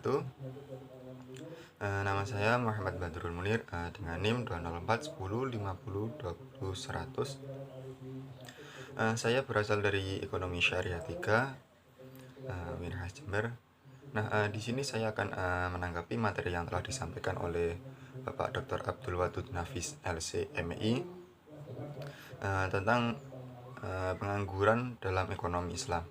wabarakatuh. Nama saya Muhammad Badrul Munir dengan NIM 204105020 100. Saya berasal dari Ekonomi Syariah 3, Winhas Jember. Di sini saya akan menanggapi materi yang telah disampaikan oleh Bapak Dr. Abdul Wadud Nafis LC MI tentang pengangguran dalam ekonomi Islam.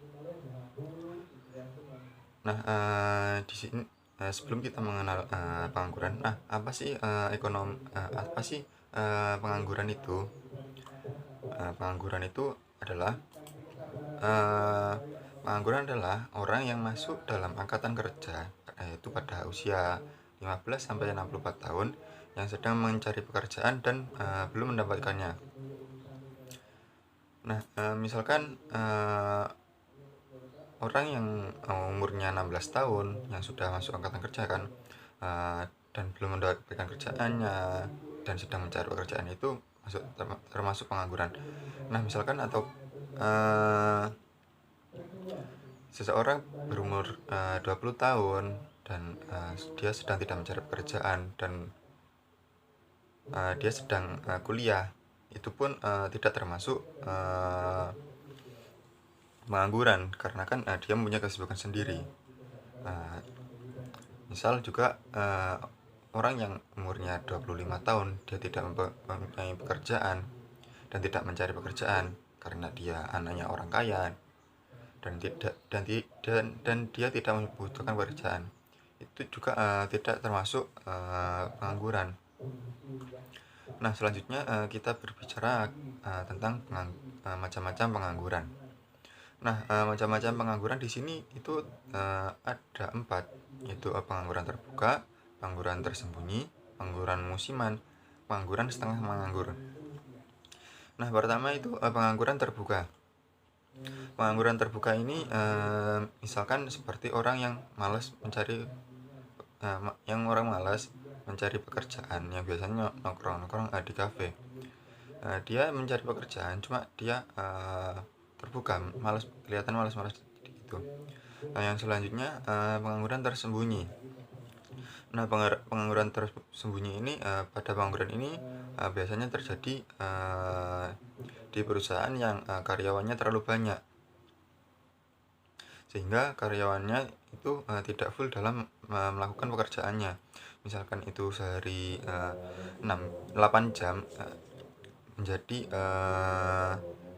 Di sini sebelum kita mengenal pengangguran, apa sih pengangguran itu? Pengangguran itu adalah orang yang masuk dalam angkatan kerja, yaitu pada usia 15 sampai 64 tahun yang sedang mencari pekerjaan dan belum mendapatkannya. Misalkan orang yang umurnya 16 tahun yang sudah masuk angkatan kerja dan belum mendapatkan kerjaannya dan sedang mencari pekerjaan, itu termasuk pengangguran. Misalkan atau seseorang berumur 20 tahun dan dia sedang tidak mencari pekerjaan dan dia sedang kuliah, itu pun tidak termasuk pengangguran, karena kan dia mempunyai kesibukan sendiri. Misal juga orang yang umurnya 25 tahun dia tidak mempunyai pekerjaan dan tidak mencari pekerjaan karena dia anaknya orang kaya dan dia tidak membutuhkan pekerjaan, itu juga tidak termasuk pengangguran. Selanjutnya kita berbicara tentang macam-macam pengangguran. Macam-macam pengangguran di sini itu ada 4, yaitu pengangguran terbuka, pengangguran tersembunyi, pengangguran musiman, pengangguran setengah menganggur. Pertama itu pengangguran terbuka. Pengangguran terbuka ini misalkan seperti orang yang malas mencari pekerjaan, yang biasanya nongkrong di kafe. Dia mencari pekerjaan, cuma dia terbuka, kelihatan malas gitu. Yang selanjutnya pengangguran tersembunyi. Pengangguran tersembunyi ini, pada pengangguran ini biasanya terjadi di perusahaan yang karyawannya terlalu banyak, sehingga karyawannya itu tidak full dalam melakukan pekerjaannya. Misalkan itu sehari 8 jam menjadi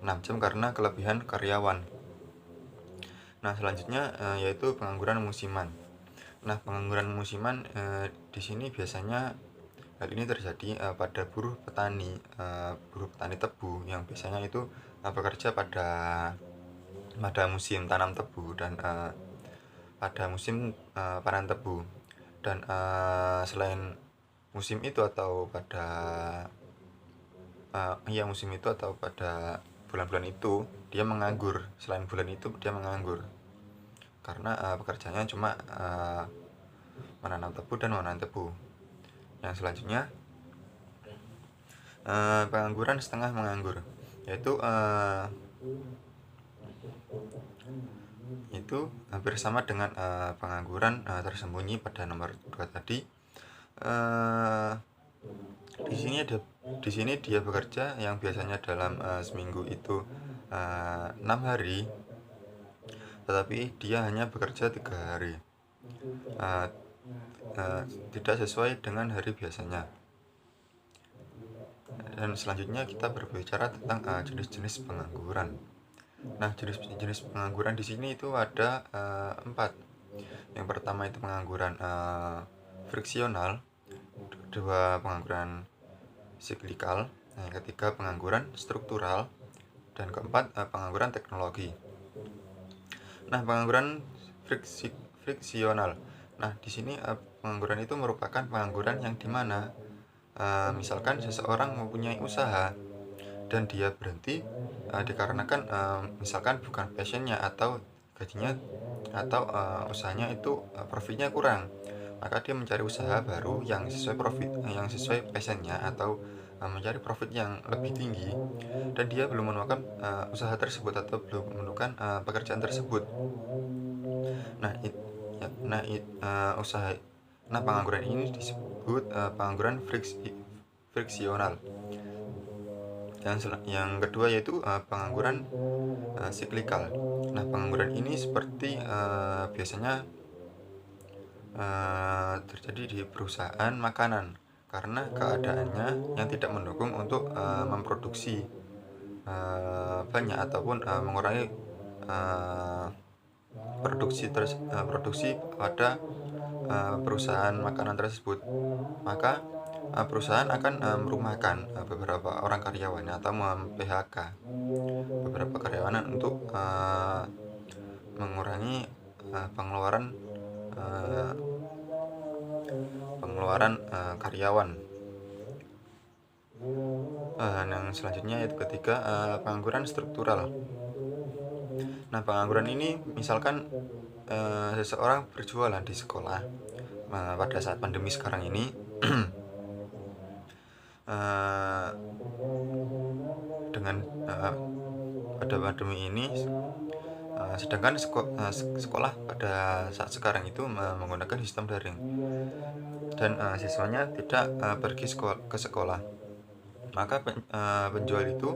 6 jam karena kelebihan karyawan. Selanjutnya yaitu pengangguran musiman. Pengangguran musiman di sini biasanya hal ini terjadi pada buruh petani tebu yang biasanya itu bekerja pada musim tanam tebu dan pada musim panen tebu. Dan selain musim itu atau pada bulan-bulan itu dia menganggur. Selain bulan itu dia menganggur karena pekerjaannya cuma menanam tebu dan memanen tebu. Yang selanjutnya pengangguran setengah menganggur, yaitu hampir sama dengan pengangguran tersembunyi pada nomor 2 tadi. Di sini dia bekerja yang biasanya dalam seminggu itu 6 hari, tetapi dia hanya bekerja 3 hari, tidak sesuai dengan hari biasanya. Dan selanjutnya kita berbicara tentang jenis-jenis pengangguran. Jenis pengangguran di sini itu ada 4. Yang pertama itu pengangguran friksional, kedua pengangguran siklikal, yang ketiga pengangguran struktural, dan keempat pengangguran teknologi. Pengangguran friksional. Di sini pengangguran itu merupakan pengangguran yang dimana misalkan seseorang mempunyai usaha dan dia berhenti dikarenakan misalkan bukan passionnya atau gajinya atau usahanya itu profitnya kurang, maka dia mencari usaha baru yang sesuai passionnya atau mencari profit yang lebih tinggi, dan dia belum menemukan usaha tersebut atau belum menemukan pekerjaan tersebut. Ya, usaha pengangguran ini disebut pengangguran friksional. Yang kedua yaitu pengangguran siklikal. Nah, pengangguran ini seperti biasanya terjadi di perusahaan makanan karena keadaannya yang tidak mendukung untuk memproduksi banyak ataupun mengurangi produksi pada perusahaan makanan tersebut. Maka perusahaan akan merumahkan beberapa orang karyawannya atau mem-PHK beberapa karyawan untuk mengurangi pengeluaran karyawan. Yang selanjutnya yaitu ketiga, pengangguran struktural. Nah, pengangguran ini misalkan seseorang berjualan di sekolah pada saat pandemi sekarang ini. Dengan pada pandemi ini, sedangkan sekolah pada saat sekarang itu menggunakan sistem daring dan siswanya tidak pergi ke sekolah, maka penjual itu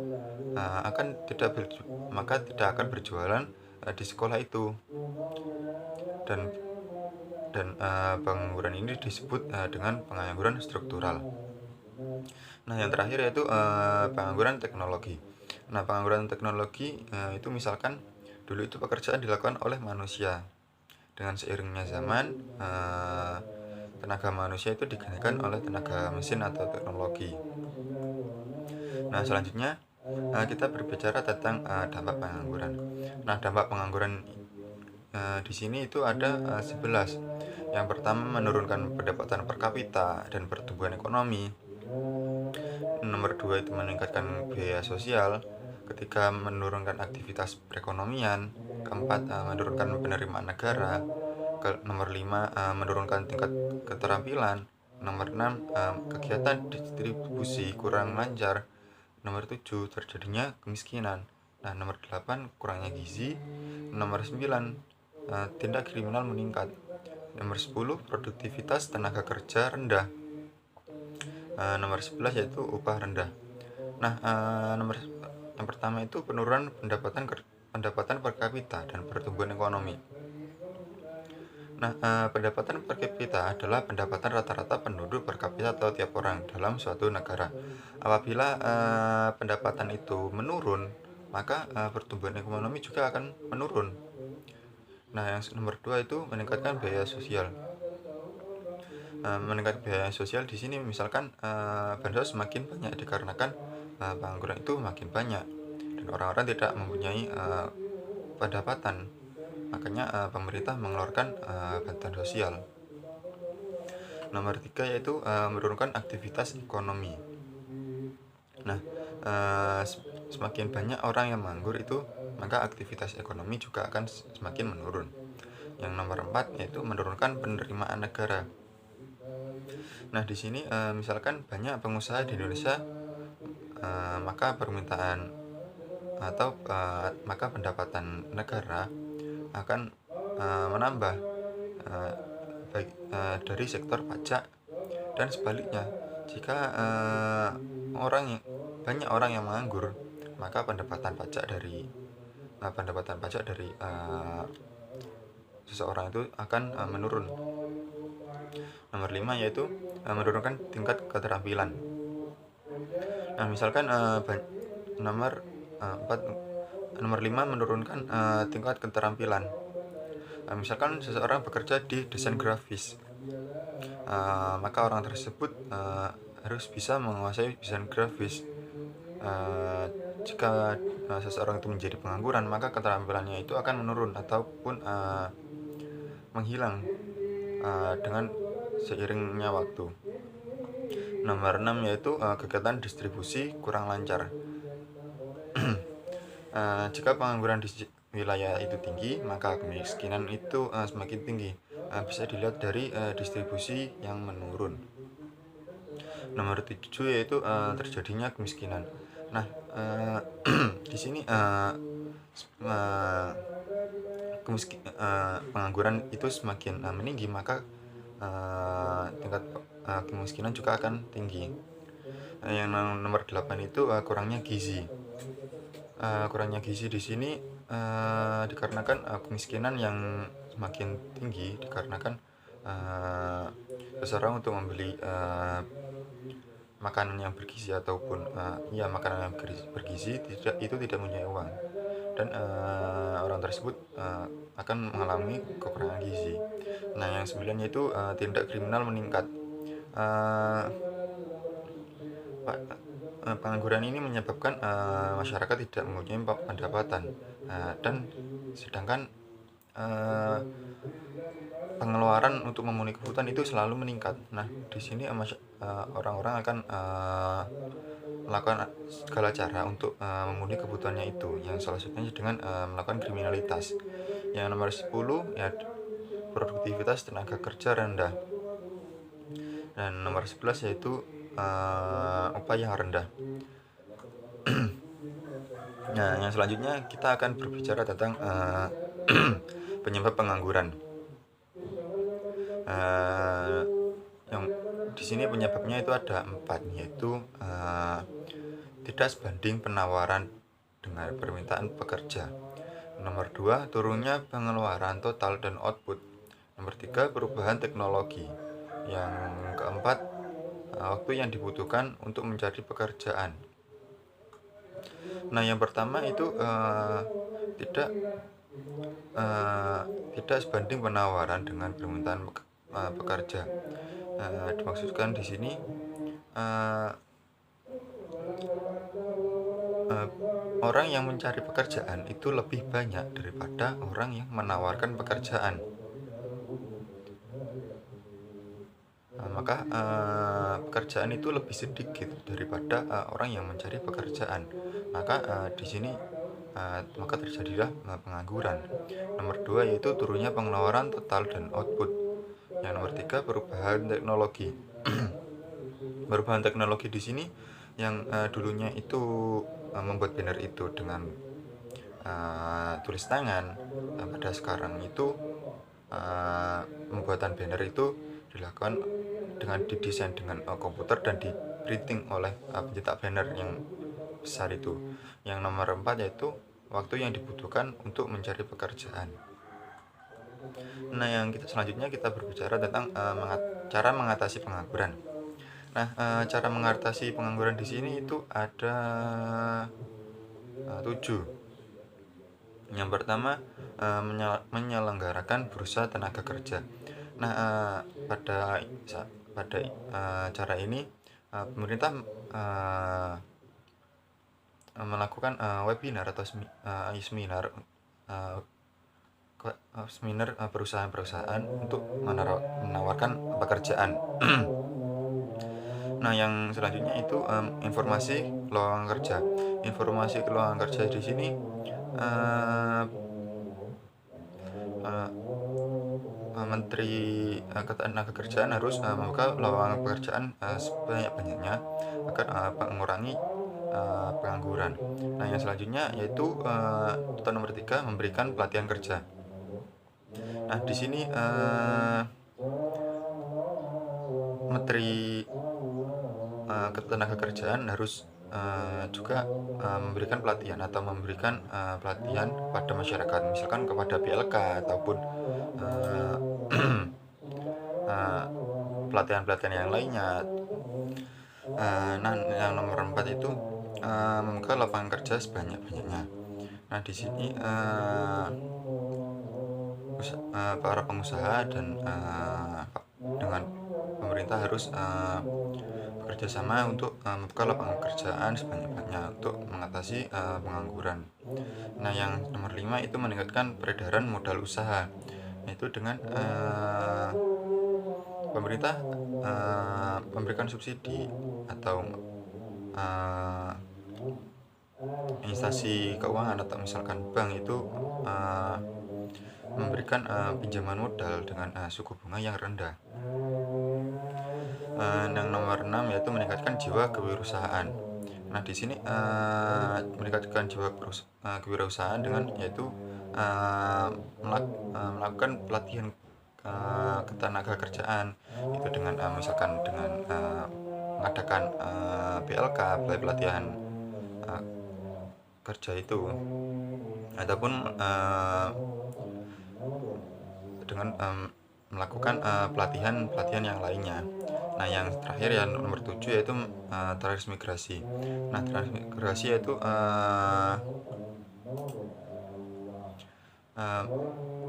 tidak akan berjualan di sekolah itu, dan pengangguran ini disebut dengan pengangguran struktural. Nah, yang terakhir yaitu pengangguran teknologi. Nah, pengangguran teknologi itu misalkan dulu itu pekerjaan dilakukan oleh manusia. Dengan seiringnya zaman, tenaga manusia itu digantikan oleh tenaga mesin atau teknologi. Nah, selanjutnya kita berbicara tentang dampak pengangguran. Nah, dampak pengangguran di sini itu ada 11. Yang pertama, menurunkan pendapatan per kapita dan pertumbuhan ekonomi. Nomor 2 itu meningkatkan biaya sosial. Ketiga, menurunkan aktivitas perekonomian. Keempat, menurunkan penerimaan negara. Nomor 5, menurunkan tingkat keterampilan. Nomor 6, kegiatan distribusi kurang lancar. Nomor 7, terjadinya kemiskinan. Nah, nomor 8, kurangnya gizi. Nomor 9, tindak kriminal meningkat. Nomor 10, produktivitas tenaga kerja rendah. Nomor 11 yaitu upah rendah. Nah, yang pertama itu penurunan pendapatan per kapita dan pertumbuhan ekonomi. Nah, pendapatan per kapita adalah pendapatan rata-rata penduduk per kapita atau tiap orang dalam suatu negara. Apabila pendapatan itu menurun, maka pertumbuhan ekonomi juga akan menurun. Nah, yang nomor 2 itu meningkatkan biaya sosial. Meningkat biaya sosial di sini misalkan bansos semakin banyak dikarenakan pengangguran itu makin banyak dan orang-orang tidak mempunyai pendapatan, makanya pemerintah mengeluarkan bantuan sosial. Nomor 3 yaitu menurunkan aktivitas ekonomi. Nah, semakin banyak orang yang menganggur itu, maka aktivitas ekonomi juga akan semakin menurun. Yang nomor 4 yaitu menurunkan penerimaan negara. Nah, di sini misalkan banyak pengusaha di Indonesia, maka permintaan atau maka pendapatan negara akan menambah dari sektor pajak, dan sebaliknya jika banyak orang yang menganggur, maka pendapatan pajak dari seseorang itu akan menurun. Nomor 5 yaitu menurunkan tingkat keterampilan. Nah, misalkan nomor 5 menurunkan tingkat keterampilan. Misalkan seseorang bekerja di desain grafis, maka orang tersebut harus bisa menguasai desain grafis. Jika seseorang itu menjadi pengangguran, maka keterampilannya itu akan menurun ataupun menghilang dengan seiringnya waktu. Nomor 6 yaitu kegiatan distribusi kurang lancar. Jika pengangguran di wilayah itu tinggi, maka kemiskinan itu semakin tinggi. Bisa dilihat dari distribusi yang menurun. Nomor 7 yaitu terjadinya kemiskinan. Nah, di sini pengangguran itu semakin meninggi, maka tingkat kemiskinan juga akan tinggi. Yang nomor 8 itu kurangnya gizi. Kurangnya gizi di sini dikarenakan kemiskinan yang semakin tinggi dikarenakan seseorang untuk membeli makanan yang bergizi ataupun makanan yang bergizi tidak mempunyai uang, dan orang tersebut akan mengalami kekurangan gizi. Nah, yang 9 yaitu tindak kriminal meningkat. Pengangguran ini menyebabkan masyarakat tidak mempunyai pendapatan, dan sedangkan pengeluaran untuk memenuhi kebutuhan itu selalu meningkat. Nah, di sini orang-orang akan melakukan segala cara untuk memenuhi kebutuhannya itu, yang salah satunya dengan melakukan kriminalitas. Yang nomor 10 ya produktivitas tenaga kerja rendah. Dan nomor 11 yaitu upah yang rendah. Nah, yang selanjutnya kita akan berbicara tentang penyebab pengangguran. Yang di sini penyebabnya itu ada 4, yaitu tidak sebanding penawaran dengan permintaan pekerja. Nomor 2, turunnya pengeluaran total dan output. Nomor 3, perubahan teknologi. Yang keempat, waktu yang dibutuhkan untuk mencari pekerjaan. Nah, yang pertama itu tidak sebanding penawaran dengan permintaan pekerja. Dimaksudkan di sini orang yang mencari pekerjaan itu lebih banyak daripada orang yang menawarkan pekerjaan. Maka pekerjaan itu lebih sedikit daripada orang yang mencari pekerjaan. Maka di sini maka terjadilah pengangguran. Nomor 2 yaitu turunnya pengeluaran total dan output. Yang nomor 3, perubahan teknologi. Perubahan teknologi di sini yang dulunya itu membuat banner itu dengan tulis tangan, pada sekarang itu pembuatan banner itu dilakukan dengan didesain dengan komputer dan di printing oleh pencetak banner yang besar itu. Yang nomor 4 yaitu waktu yang dibutuhkan untuk mencari pekerjaan. Nah, yang selanjutnya kita berbicara tentang cara mengatasi pengangguran. Nah, cara mengatasi pengangguran di sini itu ada 7. Yang pertama, menyelenggarakan bursa tenaga kerja. Nah, pada cara ini pemerintah melakukan webinar atau seminar perusahaan-perusahaan untuk menawarkan pekerjaan. Nah, yang selanjutnya itu informasi lowongan kerja. Informasi lowongan kerja di sini Menteri Ketenagakerjaan harus membuka lowongan pekerjaan sebanyak-banyaknya agar mengurangi pengangguran. Nah, yang selanjutnya yaitu nomor 3, memberikan pelatihan kerja. Nah, di sini Menteri Ketenagakerjaan harus juga memberikan pelatihan atau memberikan pelatihan kepada masyarakat, misalkan kepada PLK ataupun pelatihan-pelatihan yang lainnya. Nah, yang nomor 4 itu membuka lapangan kerja sebanyak-banyaknya. Nah, di sini para pengusaha dan dengan pemerintah harus bekerja sama untuk membuka lapangan pekerjaan sebanyak-banyaknya untuk mengatasi pengangguran. Nah, yang nomor 5 itu meningkatkan peredaran modal usaha, yaitu dengan pemerintah memberikan subsidi atau instansi keuangan atau misalkan bank itu memberikan pinjaman modal dengan suku bunga yang rendah. Yang nomor 6 yaitu meningkatkan jiwa kewirausahaan. Nah, di sini meningkatkan jiwa kewirausahaan dengan yaitu eee, melakukan pelatihan ketenaga kerjaan, itu dengan misalkan dengan mengadakan PLK, pelatihan eee, kerja itu, ataupun dengan melakukan pelatihan-pelatihan yang lainnya. Nah, yang terakhir yang nomor 7 yaitu transmigrasi. Nah, transmigrasi yaitu eee,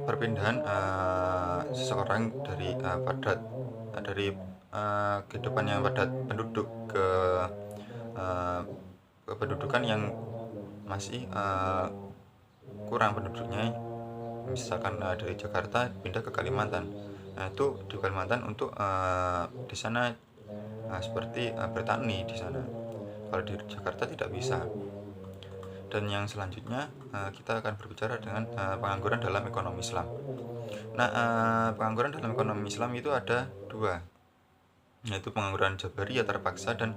perpindahan seseorang dari kehidupan yang padat penduduk ke eee, kependudukan yang masih kurang penduduknya, misalkan dari Jakarta pindah ke Kalimantan. Nah, itu di Kalimantan untuk di sana seperti bertani di sana. Kalau di Jakarta tidak bisa. Dan yang selanjutnya kita akan berbicara dengan pengangguran dalam ekonomi Islam. Nah, pengangguran dalam ekonomi Islam itu ada dua, yaitu pengangguran jabariyah terpaksa dan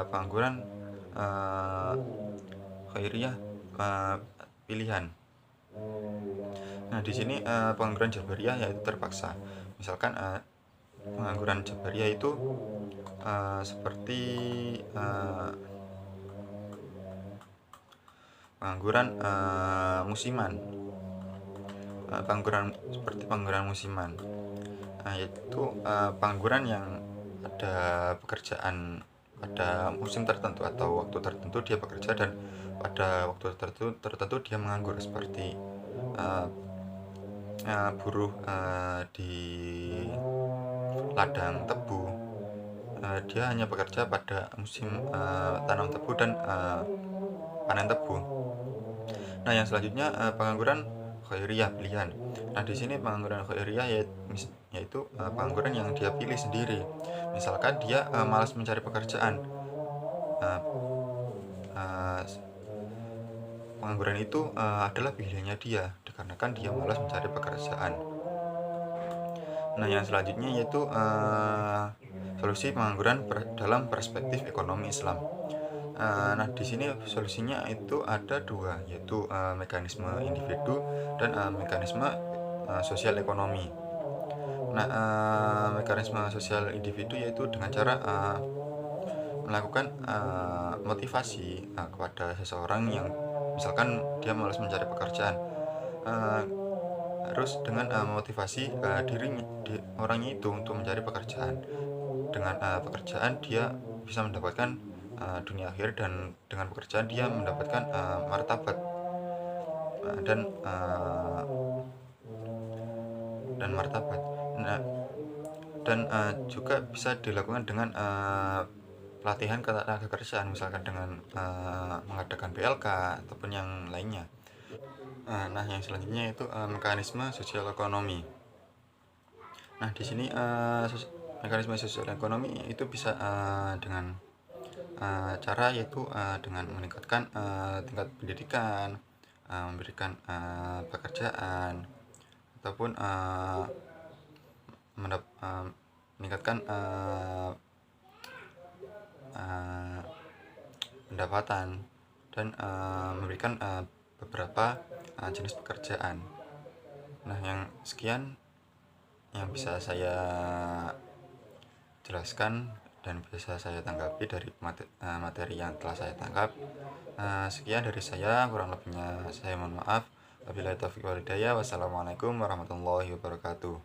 pengangguran khairiyah pilihan. Nah, di sini pengangguran jabariyah yaitu terpaksa. Misalkan pengangguran jabariyah itu seperti pengangguran musiman. Pengangguran seperti pengangguran musiman. Yaitu pengangguran yang ada pekerjaan pada musim tertentu atau waktu tertentu dia bekerja, dan pada waktu tertentu dia menganggur, seperti buruh di ladang tebu. Dia hanya bekerja pada musim tanam tebu dan panen tebu. Nah, yang selanjutnya pengangguran khairiyah pilihan. Nah, di sini pengangguran khairiyah yaitu pengangguran yang dia pilih sendiri. Misalkan dia malas mencari pekerjaan. Uh, uh, Pengangguran itu adalah pilihannya dia, dikarenakan dia malas mencari pekerjaan. Nah, yang selanjutnya yaitu solusi pengangguran dalam perspektif ekonomi Islam. Nah, di sini solusinya itu ada dua, yaitu mekanisme individu dan mekanisme sosial ekonomi. Nah, mekanisme sosial individu yaitu dengan cara melakukan motivasi kepada seseorang yang misalkan dia malas mencari pekerjaan, harus dengan motivasi orangnya itu untuk mencari pekerjaan. Dengan pekerjaan dia bisa mendapatkan dunia akhir, dan dengan pekerjaan dia mendapatkan martabat dan martabat. Nah, dan juga bisa dilakukan dengan pelatihan ketenagakerjaan, misalkan dengan mengadakan PLK ataupun yang lainnya. Nah, yang selanjutnya itu mekanisme sosial ekonomi. Nah, di sini mekanisme sosial ekonomi itu bisa dengan cara yaitu dengan meningkatkan tingkat pendidikan, memberikan pekerjaan, ataupun meningkatkan pendapatan, dan memberikan beberapa jenis pekerjaan. Nah, yang sekian yang bisa saya jelaskan dan bisa saya tanggapi dari materi yang telah saya tangkap. Sekian dari saya, kurang lebihnya saya mohon maaf. Wabillahi taufiq wal hidayah. Wassalamualaikum warahmatullahi wabarakatuh.